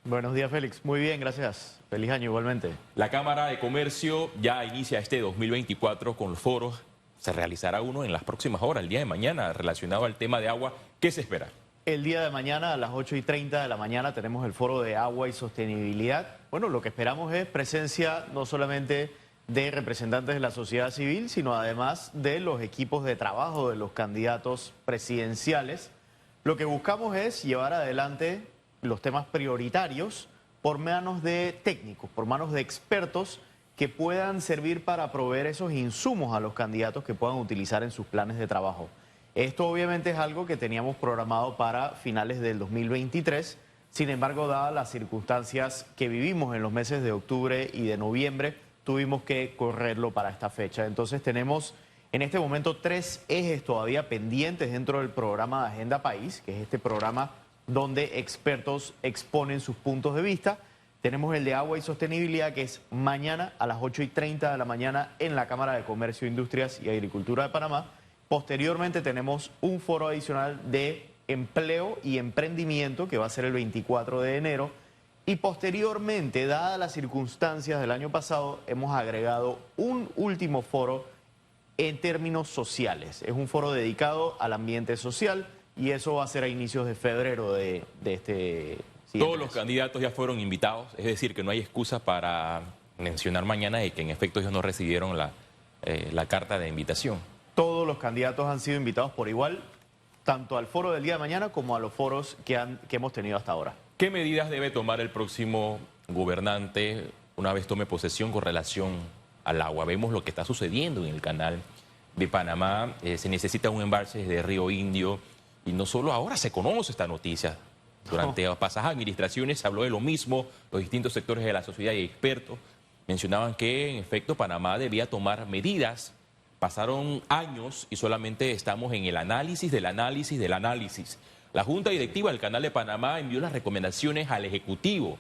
Buenos días, Félix. Muy bien, gracias. Feliz año igualmente. La Cámara de Comercio ya inicia este 2024 con los foros. Se realizará uno en las próximas horas, el día de mañana, relacionado al tema de agua. ¿Qué se espera? El día de mañana a las 8:30 de la mañana tenemos el foro de agua y sostenibilidad. Bueno, lo que esperamos es presencia no solamente de representantes de la sociedad civil, sino además de los equipos de trabajo de los candidatos presidenciales. Lo que buscamos es llevar adelante los temas prioritarios por manos de técnicos, por manos de expertos que puedan servir para proveer esos insumos a los candidatos que puedan utilizar en sus planes de trabajo. Esto obviamente es algo que teníamos programado para finales del 2023, sin embargo, dadas las circunstancias que vivimos en los meses de octubre y de noviembre, tuvimos que correrlo para esta fecha. Entonces tenemos en este momento 3 ejes todavía pendientes dentro del programa de Agenda País, que es este programa donde expertos exponen sus puntos de vista. Tenemos el de agua y sostenibilidad, que es mañana a las 8:30 de la mañana en la Cámara de Comercio, Industrias y Agricultura de Panamá. Posteriormente tenemos un foro adicional de empleo y emprendimiento, que va a ser el 24 de enero. Y posteriormente, dadas las circunstancias del año pasado, hemos agregado un último foro en términos sociales. Es un foro dedicado al ambiente social y eso va a ser a inicios de febrero de este siguiente Todos los mes. candidatos ya fueron invitados, es decir, que no hay excusa para mencionar mañana de que en efecto ellos no recibieron la carta de invitación. Todos los candidatos han sido invitados por igual, tanto al foro del día de mañana como a los foros que hemos tenido hasta ahora. ¿Qué medidas debe tomar el próximo gobernante una vez tome posesión con relación al agua? Vemos lo que está sucediendo en el canal de Panamá. Se necesita un embalse de Río Indio y no solo ahora se conoce esta noticia. Durante pasadas administraciones se habló de lo mismo, los distintos sectores de la sociedad y expertos mencionaban que en efecto Panamá debía tomar medidas. Pasaron años y solamente estamos en el análisis del análisis del análisis. La Junta Directiva del Canal de Panamá envió las recomendaciones al Ejecutivo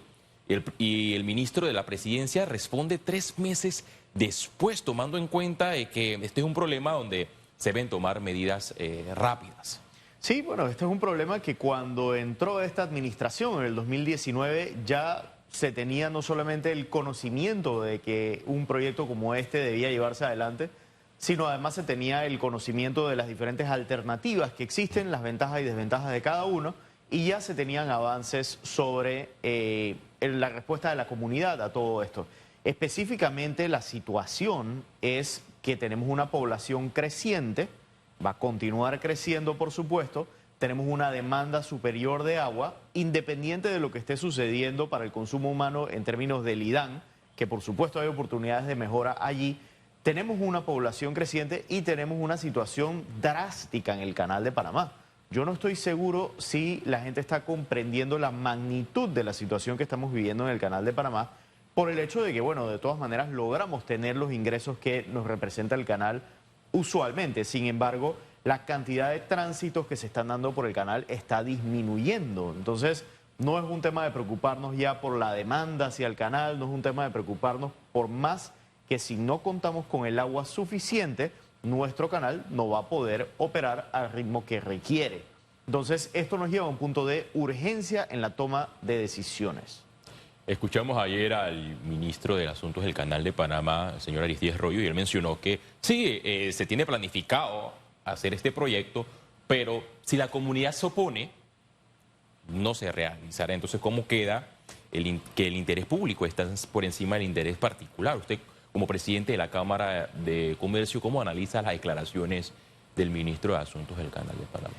y el ministro de la Presidencia responde 3 meses después, tomando en cuenta que este es un problema donde se deben tomar medidas rápidas. Sí, bueno, este es un problema que cuando entró esta administración en el 2019 ya se tenía no solamente el conocimiento de que un proyecto como este debía llevarse adelante, sino además se tenía el conocimiento de las diferentes alternativas que existen, las ventajas y desventajas de cada uno, y ya se tenían avances sobre la respuesta de la comunidad a todo esto. Específicamente la situación es que tenemos una población creciente, va a continuar creciendo por supuesto, tenemos una demanda superior de agua, independiente de lo que esté sucediendo para el consumo humano en términos del IDAN, que por supuesto hay oportunidades de mejora allí. Tenemos una población creciente y tenemos una situación drástica en el Canal de Panamá. Yo no estoy seguro si la gente está comprendiendo la magnitud de la situación que estamos viviendo en el Canal de Panamá por el hecho de que, bueno, de todas maneras logramos tener los ingresos que nos representa el canal usualmente. Sin embargo, la cantidad de tránsitos que se están dando por el canal está disminuyendo. Entonces, no es un tema de preocuparnos ya por la demanda hacia el canal, no es un tema de preocuparnos por más que si no contamos con el agua suficiente, nuestro canal no va a poder operar al ritmo que requiere. Entonces, esto nos lleva a un punto de urgencia en la toma de decisiones. Escuchamos ayer al ministro de Asuntos del Canal de Panamá, el señor Aristides Royo, y él mencionó que sí, se tiene planificado hacer este proyecto, pero si la comunidad se opone, no se realizará. Entonces, ¿cómo queda que el interés público está por encima del interés particular? Usted, como presidente de la Cámara de Comercio, ¿cómo analiza las declaraciones del ministro de Asuntos del Canal de Panamá?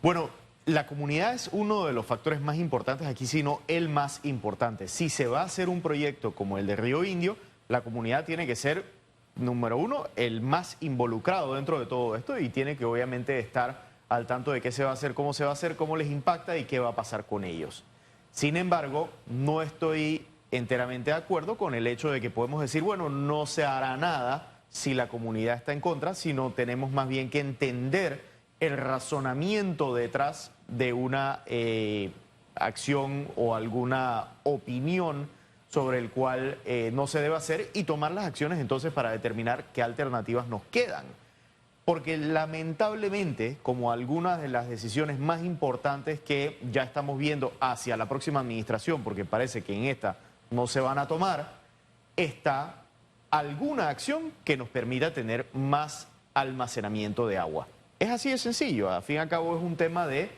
Bueno, la comunidad es uno de los factores más importantes aquí, sino el más importante. Si se va a hacer un proyecto como el de Río Indio, la comunidad tiene que ser, número uno, el más involucrado dentro de todo esto y tiene que obviamente estar al tanto de qué se va a hacer, cómo se va a hacer, cómo les impacta y qué va a pasar con ellos. Sin embargo, no estoy enteramente de acuerdo con el hecho de que podemos decir, bueno, no se hará nada si la comunidad está en contra, sino tenemos más bien que entender el razonamiento detrás de una acción o alguna opinión sobre el cual no se debe hacer y tomar las acciones entonces para determinar qué alternativas nos quedan. Porque lamentablemente, como algunas de las decisiones más importantes que ya estamos viendo hacia la próxima administración, porque parece que en esta no se van a tomar, está alguna acción que nos permita tener más almacenamiento de agua. Es así de sencillo, al fin y al cabo es un tema de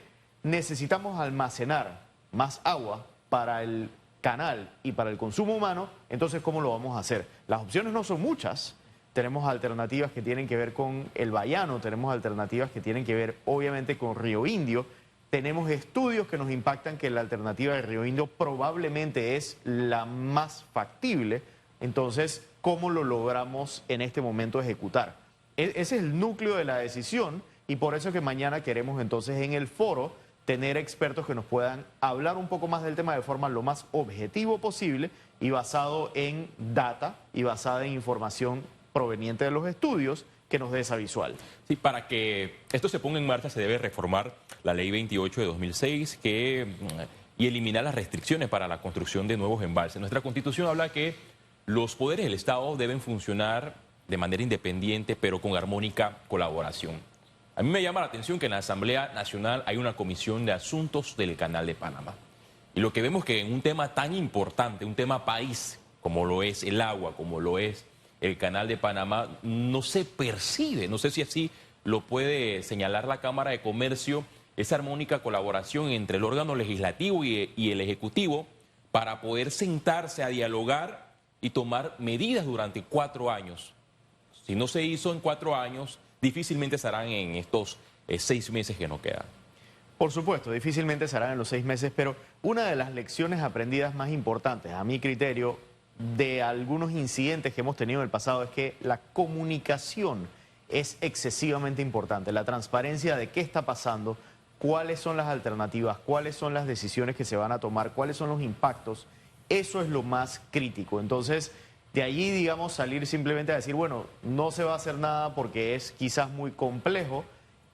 necesitamos almacenar más agua para el canal y para el consumo humano, entonces ¿cómo lo vamos a hacer? Las opciones no son muchas. Tenemos alternativas que tienen que ver con el Baiano, tenemos alternativas que tienen que ver obviamente con Río Indio, tenemos estudios que nos impactan que la alternativa de Río Indio probablemente es la más factible, entonces ¿cómo lo logramos en este momento ejecutar? Ese es el núcleo de la decisión y por eso es que mañana queremos entonces en el foro tener expertos que nos puedan hablar un poco más del tema de forma lo más objetivo posible y basado en data y basada en información proveniente de los estudios que nos dé esa visual. Sí, para que esto se ponga en marcha se debe reformar la Ley 28 de 2006 y eliminar las restricciones para la construcción de nuevos embalses. Nuestra Constitución habla que los poderes del Estado deben funcionar de manera independiente, pero con armónica colaboración. A mí me llama la atención que en la Asamblea Nacional hay una comisión de asuntos del Canal de Panamá. Y lo que vemos es que en un tema tan importante, un tema país, como lo es el agua, como lo es el Canal de Panamá, no se percibe, no sé si así lo puede señalar la Cámara de Comercio, esa armónica colaboración entre el órgano legislativo y el ejecutivo para poder sentarse a dialogar y tomar medidas durante 4 años. Si no se hizo en 4 años, difícilmente se harán en estos 6 meses que nos quedan. Por supuesto, difícilmente se harán en los 6 meses, pero una de las lecciones aprendidas más importantes, a mi criterio, de algunos incidentes que hemos tenido en el pasado es que la comunicación es excesivamente importante, la transparencia de qué está pasando, cuáles son las alternativas, cuáles son las decisiones que se van a tomar, cuáles son los impactos, eso es lo más crítico. Entonces, de allí, digamos, salir simplemente a decir, bueno, no se va a hacer nada porque es quizás muy complejo,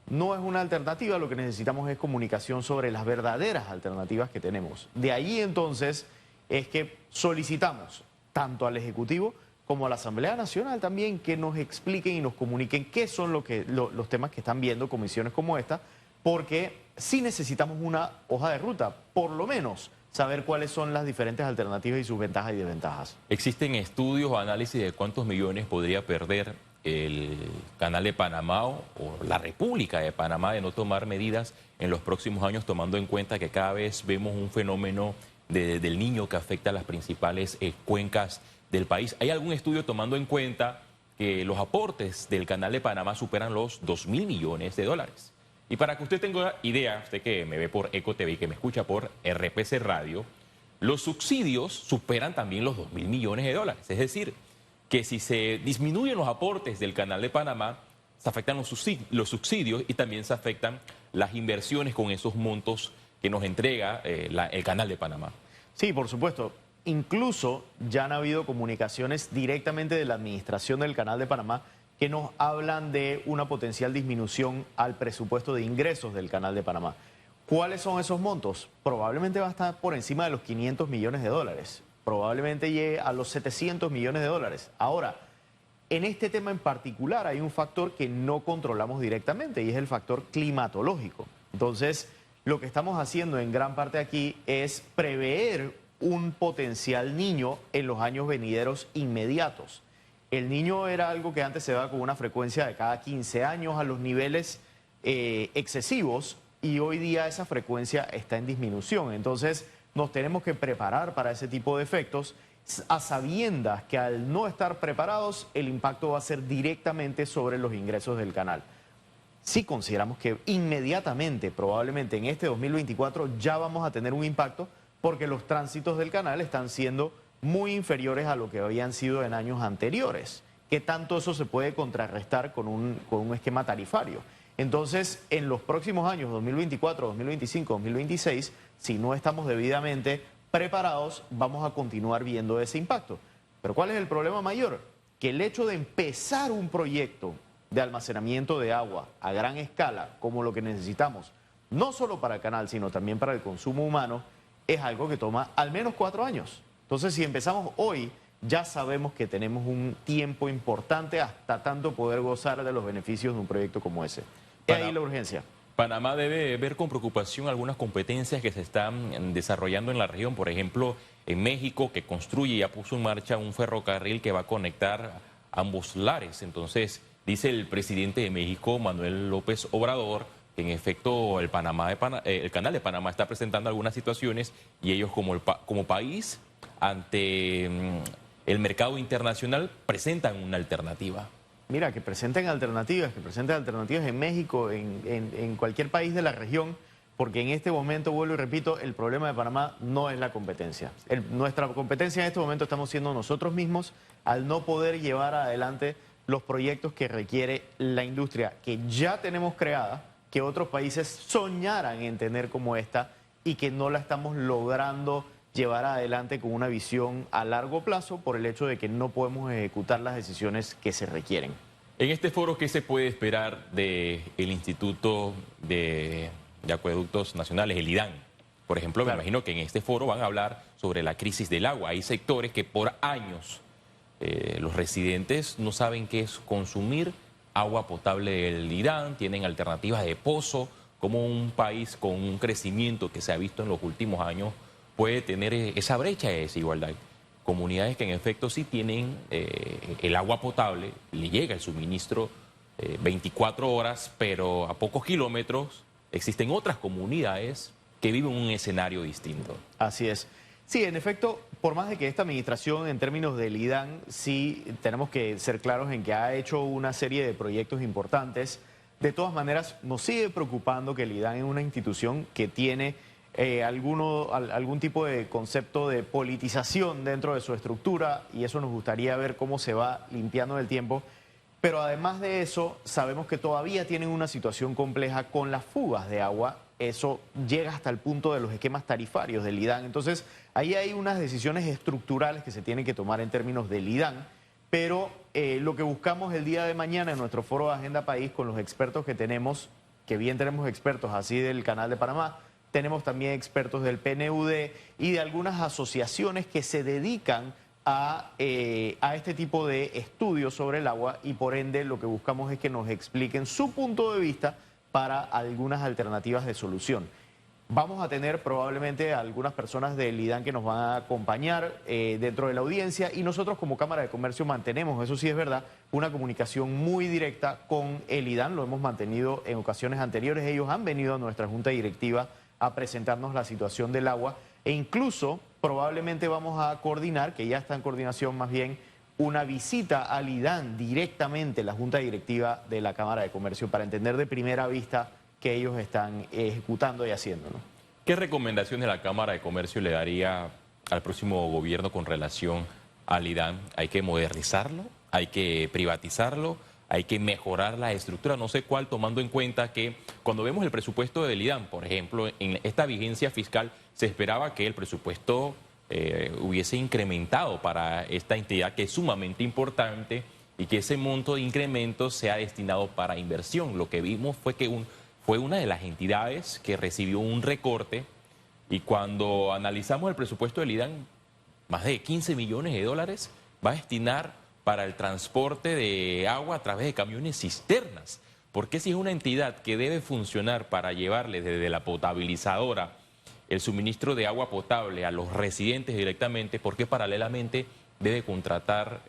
no es una alternativa, lo que necesitamos es comunicación sobre las verdaderas alternativas que tenemos. De allí, entonces, es que solicitamos tanto al Ejecutivo como a la Asamblea Nacional también que nos expliquen y nos comuniquen qué son los temas que están viendo comisiones como esta, porque sí necesitamos una hoja de ruta, por lo menos saber cuáles son las diferentes alternativas y sus ventajas y desventajas. ¿Existen estudios o análisis de cuántos millones podría perder el Canal de Panamá o la República de Panamá de no tomar medidas en los próximos años, tomando en cuenta que cada vez vemos un fenómeno del Niño que afecta a las principales cuencas del país? ¿Hay algún estudio tomando en cuenta que los aportes del Canal de Panamá superan los 2.000 millones de dólares? Y para que usted tenga idea, usted que me ve por Eco TV y que me escucha por RPC Radio, los subsidios superan también los 2.000 millones de dólares. Es decir, que si se disminuyen los aportes del Canal de Panamá, se afectan los subsidios y también se afectan las inversiones con esos montos que nos entrega el Canal de Panamá. Sí, por supuesto. Incluso ya han habido comunicaciones directamente de la administración del Canal de Panamá que nos hablan de una potencial disminución al presupuesto de ingresos del Canal de Panamá. ¿Cuáles son esos montos? Probablemente va a estar por encima de los 500 millones de dólares. Probablemente llegue a los 700 millones de dólares. Ahora, en este tema en particular hay un factor que no controlamos directamente y es el factor climatológico. Entonces, lo que estamos haciendo en gran parte aquí es prever un potencial niño en los años venideros inmediatos. El niño era algo que antes se daba con una frecuencia de cada 15 años a los niveles excesivos y hoy día esa frecuencia está en disminución. Entonces nos tenemos que preparar para ese tipo de efectos a sabiendas que al no estar preparados el impacto va a ser directamente sobre los ingresos del canal. Sí consideramos que inmediatamente, probablemente en este 2024, ya vamos a tener un impacto porque los tránsitos del canal están siendo muy inferiores a lo que habían sido en años anteriores. ¿Qué tanto eso se puede contrarrestar con un esquema tarifario? Entonces, en los próximos años, 2024, 2025, 2026, si no estamos debidamente preparados, vamos a continuar viendo ese impacto. Pero ¿cuál es el problema mayor? Que el hecho de empezar un proyecto de almacenamiento de agua a gran escala, como lo que necesitamos, no solo para el canal, sino también para el consumo humano, es algo que toma al menos 4 años. Entonces, si empezamos hoy ya sabemos que tenemos un tiempo importante hasta tanto poder gozar de los beneficios de un proyecto como ese. ¿Es ahí la urgencia? Panamá debe ver con preocupación algunas competencias que se están desarrollando en la región. Por ejemplo, en México, que construye y ya puso en marcha un ferrocarril que va a conectar ambos lares. Entonces, dice el presidente de México, Manuel López Obrador, que en efecto el Canal de Panamá está presentando algunas situaciones y ellos como país ante el mercado internacional presentan una alternativa. Mira, que presenten alternativas en México, en cualquier país de la región, porque en este momento, vuelvo y repito, el problema de Panamá no es la competencia. Nuestra competencia en este momento estamos siendo nosotros mismos al no poder llevar adelante los proyectos que requiere la industria que ya tenemos creada, que otros países soñaran en tener como esta y que no la estamos logrando llevar adelante con una visión a largo plazo por el hecho de que no podemos ejecutar las decisiones que se requieren. En este foro, ¿qué se puede esperar del Instituto de Acueductos Nacionales, el IDAN? Por ejemplo, me imagino que en este foro van a hablar sobre la crisis del agua. Hay sectores que por años los residentes no saben qué es consumir agua potable del IDAN, tienen alternativas de pozo, como un país con un crecimiento que se ha visto en los últimos años puede tener esa brecha de desigualdad. Comunidades que en efecto sí tienen el agua potable, le llega el suministro 24 horas, pero a pocos kilómetros existen otras comunidades que viven un escenario distinto. Así es. Sí, en efecto, por más de que esta administración en términos del IDAN, sí tenemos que ser claros en que ha hecho una serie de proyectos importantes, de todas maneras nos sigue preocupando que el IDAN es una institución que tiene algún tipo de concepto de politización dentro de su estructura y eso nos gustaría ver cómo se va limpiando en el tiempo. Pero además de eso, sabemos que todavía tienen una situación compleja con las fugas de agua. Eso llega hasta el punto de los esquemas tarifarios del IDAN. Entonces, ahí hay unas decisiones estructurales que se tienen que tomar en términos del IDAN. Pero lo que buscamos el día de mañana en nuestro foro de Agenda País con los expertos que tenemos, que bien tenemos expertos así del Canal de Panamá, tenemos también expertos del PNUD y de algunas asociaciones que se dedican a este tipo de estudios sobre el agua y por ende lo que buscamos es que nos expliquen su punto de vista para algunas alternativas de solución. Vamos a tener probablemente algunas personas del IDAN que nos van a acompañar dentro de la audiencia y nosotros como Cámara de Comercio mantenemos, eso sí es verdad, una comunicación muy directa con el IDAN, lo hemos mantenido en ocasiones anteriores, ellos han venido a nuestra junta directiva a presentarnos la situación del agua e incluso probablemente vamos a coordinar, que ya está en coordinación más bien, una visita al IDAN directamente, la junta directiva de la Cámara de Comercio, para entender de primera vista que ellos están ejecutando y haciendo, ¿no? ¿Qué recomendaciones la Cámara de Comercio le daría al próximo gobierno con relación al IDAN? ¿Hay que modernizarlo? ¿Hay que privatizarlo? ¿Hay que mejorar la estructura? No sé cuál, tomando en cuenta que cuando vemos el presupuesto del IDAN, por ejemplo, en esta vigencia fiscal se esperaba que el presupuesto hubiese incrementado para esta entidad que es sumamente importante y que ese monto de incremento sea destinado para inversión. Lo que vimos fue que fue una de las entidades que recibió un recorte y cuando analizamos el presupuesto del IDAN, más de 15 millones de dólares va a destinar para el transporte de agua a través de camiones cisternas. Porque si es una entidad que debe funcionar para llevarle desde la potabilizadora el suministro de agua potable a los residentes directamente, ¿por qué paralelamente debe contratar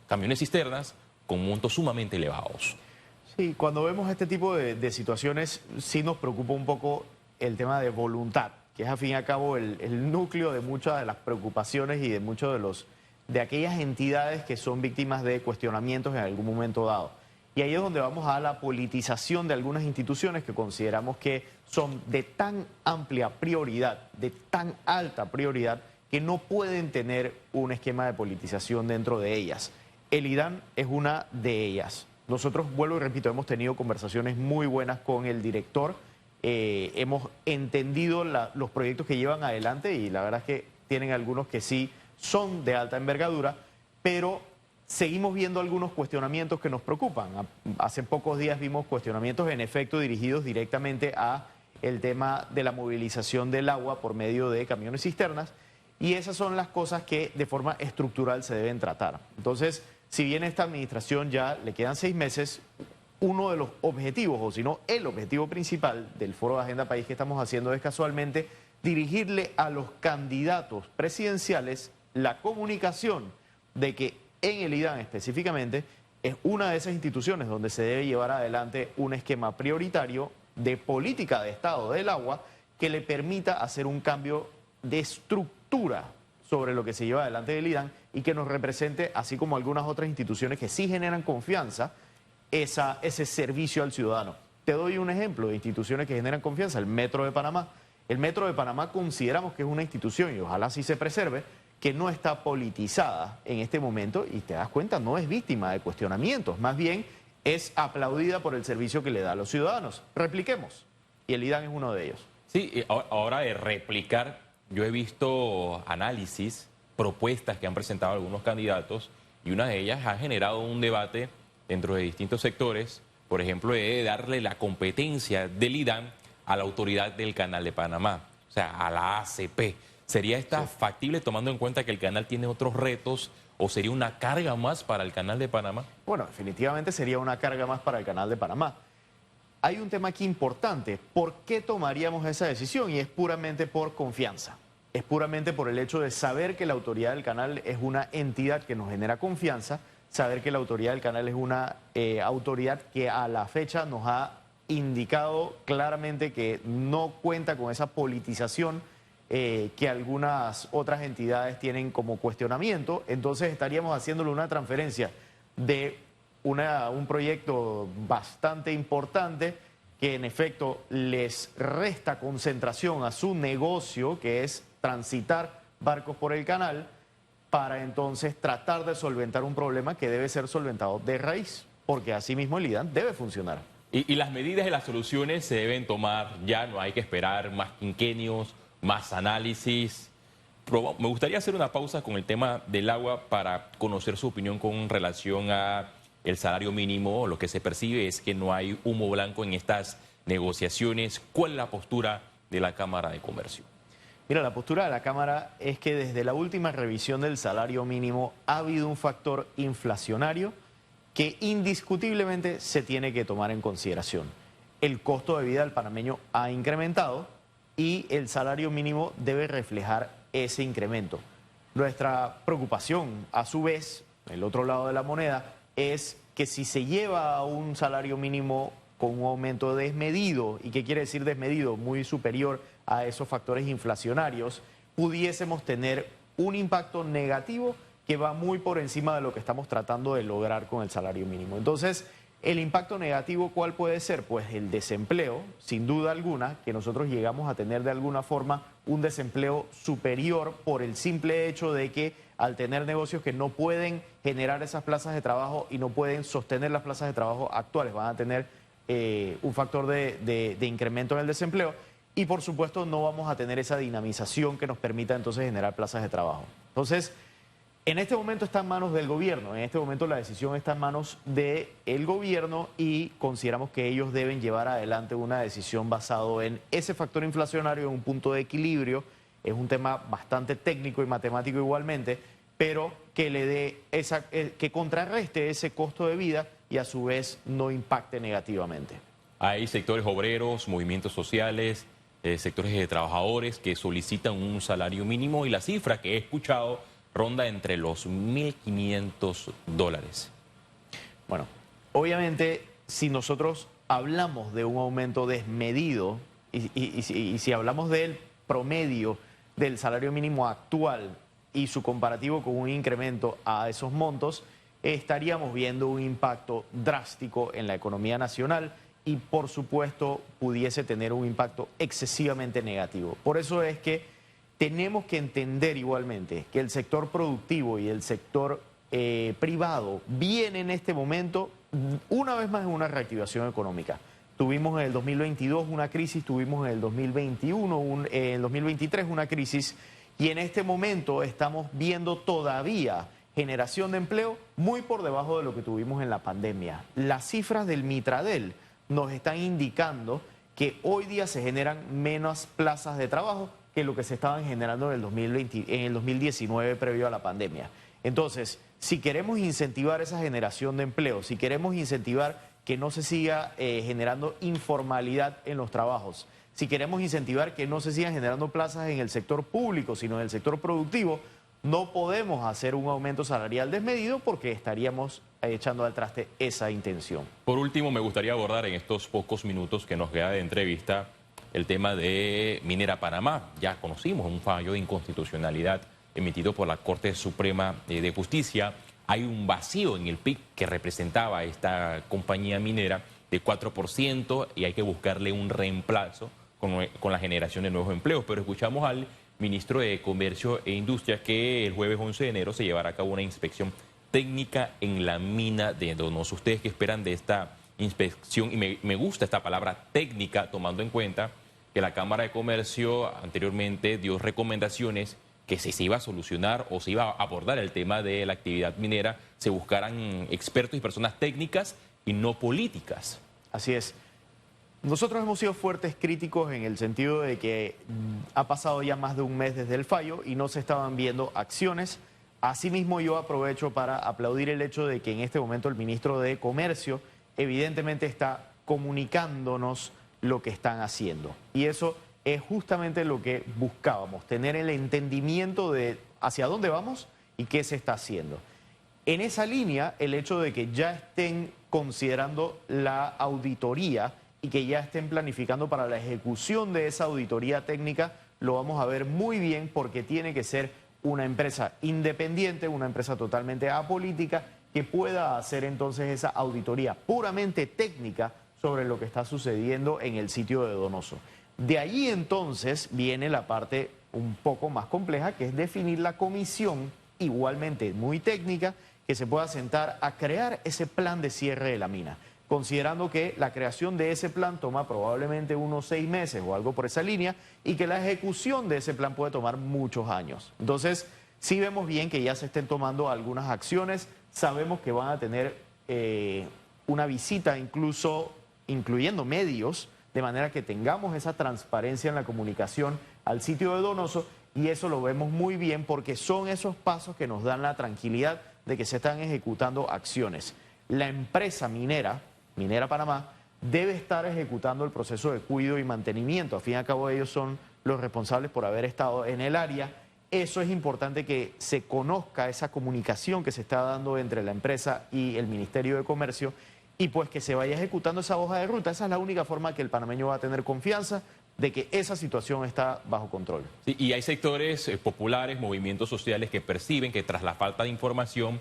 camiones cisternas con montos sumamente elevados? Sí, cuando vemos este tipo de situaciones, sí nos preocupa un poco el tema de voluntad, que es al fin y al cabo el núcleo de muchas de las preocupaciones y de muchos de aquellas entidades que son víctimas de cuestionamientos en algún momento dado. Y ahí es donde vamos a la politización de algunas instituciones que consideramos que son de tan amplia prioridad, de tan alta prioridad, que no pueden tener un esquema de politización dentro de ellas. El IDAN es una de ellas. Nosotros, vuelvo y repito, hemos tenido conversaciones muy buenas con el director, hemos entendido los proyectos que llevan adelante y la verdad es que tienen algunos que sí son de alta envergadura, pero seguimos viendo algunos cuestionamientos que nos preocupan. Hace pocos días vimos cuestionamientos en efecto dirigidos directamente a el tema de la movilización del agua por medio de camiones cisternas y esas son las cosas que de forma estructural se deben tratar. Entonces, si bien esta administración ya le quedan 6 meses, uno de los objetivos, o si no, el objetivo principal del Foro de Agenda País que estamos haciendo es casualmente dirigirle a los candidatos presidenciales la comunicación de que en el IDAN específicamente es una de esas instituciones donde se debe llevar adelante un esquema prioritario de política de Estado del agua que le permita hacer un cambio de estructura sobre lo que se lleva adelante del IDAN y que nos represente, así como algunas otras instituciones que sí generan confianza, ese servicio al ciudadano. Te doy un ejemplo de instituciones que generan confianza, el Metro de Panamá. El Metro de Panamá consideramos que es una institución, y ojalá sí se preserve, que no está politizada en este momento y te das cuenta, no es víctima de cuestionamientos, más bien es aplaudida por el servicio que le da a los ciudadanos. Repliquemos, y el IDAN es uno de ellos. Sí, ahora de replicar, yo he visto análisis, propuestas que han presentado algunos candidatos y una de ellas ha generado un debate dentro de distintos sectores, por ejemplo, de darle la competencia del IDAN a la autoridad del Canal de Panamá, o sea, a la ACP. ¿Sería esta factible tomando en cuenta que el canal tiene otros retos o sería una carga más para el Canal de Panamá? Bueno, definitivamente sería una carga más para el Canal de Panamá. Hay un tema aquí importante. ¿Por qué tomaríamos esa decisión? Y es puramente por confianza. Es puramente por el hecho de saber que la autoridad del canal es una entidad que nos genera confianza, saber que la autoridad del canal es una autoridad que a la fecha nos ha indicado claramente que no cuenta con esa politización que algunas otras entidades tienen como cuestionamiento. Entonces estaríamos haciéndole una transferencia de un proyecto bastante importante que en efecto les resta concentración a su negocio, que es transitar barcos por el canal, para entonces tratar de solventar un problema que debe ser solventado de raíz, porque así mismo el IDAN debe funcionar. Y las medidas y las soluciones se deben tomar ya, no hay que esperar más quinquenios, más análisis. Pero me gustaría hacer una pausa con el tema del agua para conocer su opinión con relación a el salario mínimo. Lo que se percibe es que no hay humo blanco en estas negociaciones. ¿Cuál es la postura de la Cámara de Comercio? Mira, la postura de la Cámara es que desde la última revisión del salario mínimo ha habido un factor inflacionario que indiscutiblemente se tiene que tomar en consideración. El costo de vida del panameño ha incrementado y el salario mínimo debe reflejar ese incremento. Nuestra preocupación, a su vez, el otro lado de la moneda, es que si se lleva a un salario mínimo con un aumento desmedido, ¿y qué quiere decir desmedido? Muy superior a esos factores inflacionarios, pudiésemos tener un impacto negativo que va muy por encima de lo que estamos tratando de lograr con el salario mínimo. Entonces, el impacto negativo, ¿cuál puede ser? Pues el desempleo, sin duda alguna, que nosotros llegamos a tener de alguna forma un desempleo superior por el simple hecho de que al tener negocios que no pueden generar esas plazas de trabajo y no pueden sostener las plazas de trabajo actuales, van a tener un factor de incremento en el desempleo y por supuesto no vamos a tener esa dinamización que nos permita entonces generar plazas de trabajo. Entonces, en este momento está en manos del gobierno, en este momento la decisión está en manos del gobierno y consideramos que ellos deben llevar adelante una decisión basado en ese factor inflacionario, en un punto de equilibrio. Es un tema bastante técnico y matemático igualmente, pero que le dé que contrarreste ese costo de vida y a su vez no impacte negativamente. Hay sectores obreros, movimientos sociales, sectores de trabajadores que solicitan un salario mínimo y la cifra que he escuchado ronda entre los $1.500. Bueno, obviamente si nosotros hablamos de un aumento desmedido y si hablamos del promedio del salario mínimo actual y su comparativo con un incremento a esos montos, estaríamos viendo un impacto drástico en la economía nacional y por supuesto pudiese tener un impacto excesivamente negativo. Por eso es que tenemos que entender igualmente que el sector productivo y el sector privado viene en este momento una vez más en una reactivación económica. Tuvimos en el 2022 una crisis, tuvimos en el 2021, en el 2023 una crisis y en este momento estamos viendo todavía generación de empleo muy por debajo de lo que tuvimos en la pandemia. Las cifras del Mitradel nos están indicando que hoy día se generan menos plazas de trabajo que lo que se estaban generando en el 2020, en el 2019 previo a la pandemia. Entonces, si queremos incentivar esa generación de empleo, si queremos incentivar que no se siga generando informalidad en los trabajos, si queremos incentivar que no se sigan generando plazas en el sector público, sino en el sector productivo, no podemos hacer un aumento salarial desmedido porque estaríamos echando al traste esa intención. Por último, me gustaría abordar en estos pocos minutos que nos queda de entrevista el tema de Minera Panamá. Ya conocimos un fallo de inconstitucionalidad emitido por la Corte Suprema de Justicia. Hay un vacío en el PIB que representaba esta compañía minera de 4% y hay que buscarle un reemplazo con la generación de nuevos empleos. Pero escuchamos al ministro de Comercio e Industria que el jueves 11 de enero se llevará a cabo una inspección técnica en la mina de Donoso. ¿Ustedes qué esperan de esta inspección? Y me gusta esta palabra técnica, tomando en cuenta que la Cámara de Comercio anteriormente dio recomendaciones que si se iba a solucionar o se iba a abordar el tema de la actividad minera, se buscaran expertos y personas técnicas y no políticas. Así es. Nosotros hemos sido fuertes críticos en el sentido de que ha pasado ya más de un mes desde el fallo y no se estaban viendo acciones. Asimismo, yo aprovecho para aplaudir el hecho de que en este momento el ministro de Comercio evidentemente está comunicándonos lo que están haciendo. Y eso es justamente lo que buscábamos, tener el entendimiento de hacia dónde vamos y qué se está haciendo. En esa línea, el hecho de que ya estén considerando la auditoría y que ya estén planificando para la ejecución de esa auditoría técnica, lo vamos a ver muy bien porque tiene que ser una empresa independiente, una empresa totalmente apolítica que pueda hacer entonces esa auditoría puramente técnica sobre lo que está sucediendo en el sitio de Donoso. De allí entonces viene la parte un poco más compleja, que es definir la comisión, igualmente muy técnica, que se pueda sentar a crear ese plan de cierre de la mina, considerando que la creación de ese plan toma probablemente unos 6 meses o algo por esa línea y que la ejecución de ese plan puede tomar muchos años. Entonces, sí vemos bien que ya se estén tomando algunas acciones, sabemos que van a tener una visita incluso incluyendo medios, de manera que tengamos esa transparencia en la comunicación al sitio de Donoso y eso lo vemos muy bien porque son esos pasos que nos dan la tranquilidad de que se están ejecutando acciones. La empresa minera, Minera Panamá, debe estar ejecutando el proceso de cuidado y mantenimiento. Al fin y al cabo ellos son los responsables por haber estado en el área. Eso es importante que se conozca esa comunicación que se está dando entre la empresa y el Ministerio de Comercio y pues que se vaya ejecutando esa hoja de ruta. Esa es la única forma que el panameño va a tener confianza de que esa situación está bajo control. Sí, y hay sectores populares, movimientos sociales que perciben que tras la falta de información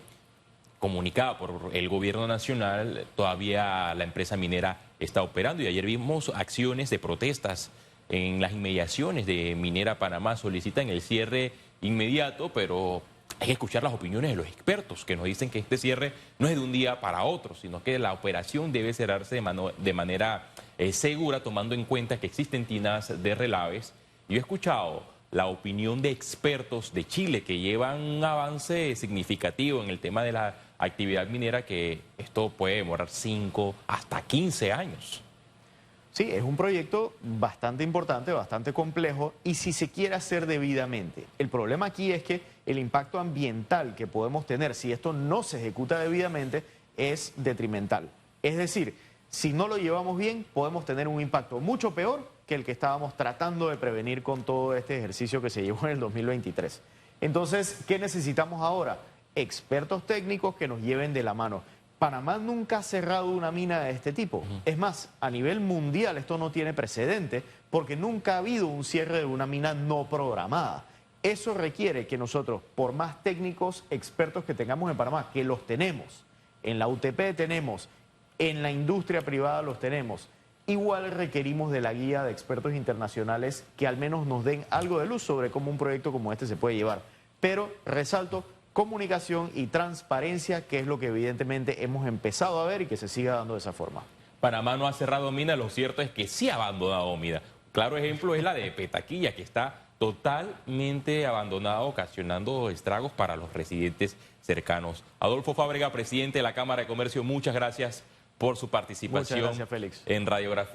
comunicada por el gobierno nacional, todavía la empresa minera está operando. Y ayer vimos acciones de protestas en las inmediaciones de Minera Panamá. Solicitan el cierre inmediato, pero hay que escuchar las opiniones de los expertos que nos dicen que este cierre no es de un día para otro, sino que la operación debe cerrarse de manera segura, tomando en cuenta que existen tinas de relaves. Yo he escuchado la opinión de expertos de Chile que llevan un avance significativo en el tema de la actividad minera, que esto puede demorar 5 hasta 15 años. Sí, es un proyecto bastante importante, bastante complejo y si se quiere hacer debidamente. El problema aquí es que el impacto ambiental que podemos tener si esto no se ejecuta debidamente es detrimental. Es decir, si no lo llevamos bien podemos tener un impacto mucho peor que el que estábamos tratando de prevenir con todo este ejercicio que se llevó en el 2023. Entonces, ¿qué necesitamos ahora? Expertos técnicos que nos lleven de la mano. Panamá nunca ha cerrado una mina de este tipo. Es más, a nivel mundial esto no tiene precedente porque nunca ha habido un cierre de una mina no programada. Eso requiere que nosotros, por más técnicos, expertos que tengamos en Panamá, que los tenemos, en la UTP tenemos, en la industria privada los tenemos, igual requerimos de la guía de expertos internacionales que al menos nos den algo de luz sobre cómo un proyecto como este se puede llevar. Pero, resalto, comunicación y transparencia, que es lo que evidentemente hemos empezado a ver y que se siga dando de esa forma. Panamá no ha cerrado mina, lo cierto es que sí ha abandonado mina. Claro ejemplo es la de Petaquilla, que está totalmente abandonada, ocasionando estragos para los residentes cercanos. Adolfo Fábrega, presidente de la Cámara de Comercio, muchas gracias por su participación. Muchas gracias, Félix. En Radiografía.